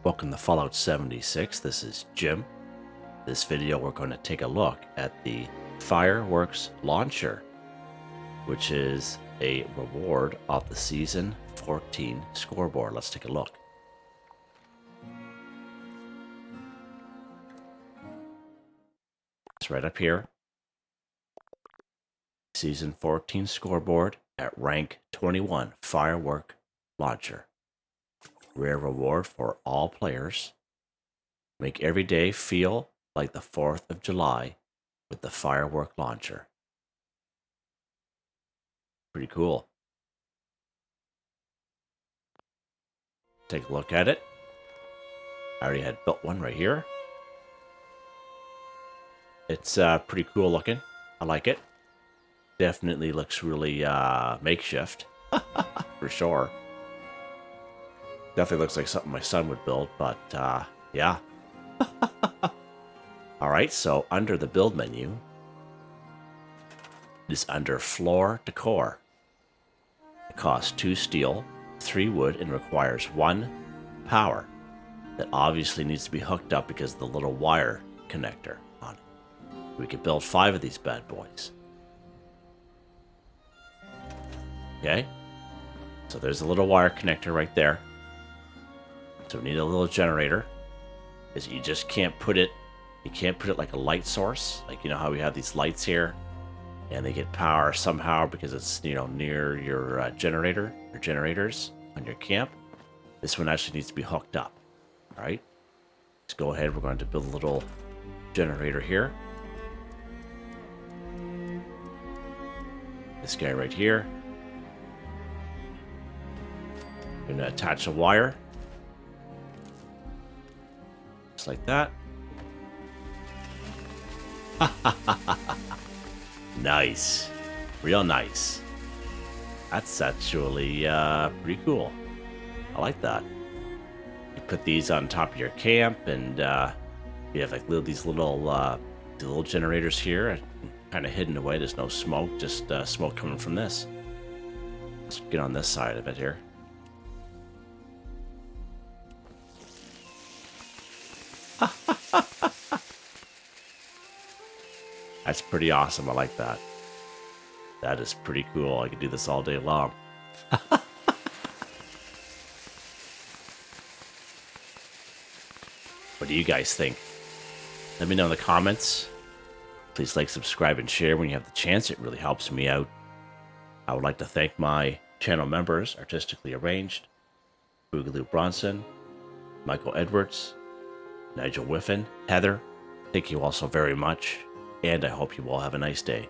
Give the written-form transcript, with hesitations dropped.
Welcome to Fallout 76. This is Jim. This video we're going to take a look at the Fireworks Launcher, which is a reward of the Season 14 scoreboard. Let's take a look. It's right up here. Season 14 scoreboard at rank 21 Firework Launcher. Rare reward for all players. Make every day feel like the 4th of July with the Firework Launcher. Pretty cool. Take a look at it. I already had built one right here. It's pretty cool looking. I like it. Definitely looks really makeshift. For sure. Definitely looks like something my son would build, but yeah. Alright, so under the build menu is under Floor Decor. It costs 2 steel, 3 wood, and requires 1 power. That obviously needs to be hooked up because of the little wire connector on it. We could build 5 of these bad boys. Okay, so there's a little wire connector right there. So we need a little generator, because you just can't put it, like a light source. Like, you know how we have these lights here, and they get power somehow because it's, you know, near your generator, or generators on your camp. This one actually needs to be hooked up. All right, let's go ahead. We're going to build a little generator here. This guy right here. I'm going to attach a wire. Just like that. Nice. Real nice. That's actually pretty cool. I like that. You put these on top of your camp, and you have like these little generators here, kind of hidden away. There's no smoke, just smoke coming from this. Let's get on this side of it here. That's pretty awesome. I like that. That is pretty cool. I could do this all day long. What do you guys think? Let me know in the comments. Please like, subscribe, and share when you have the chance. It really helps me out. I would like to thank my channel members, Artistically Arranged, Boogaloo Bronson, Michael Edwards, Nigel Wiffen, Heather. Thank you all so very much, and I hope you all have a nice day.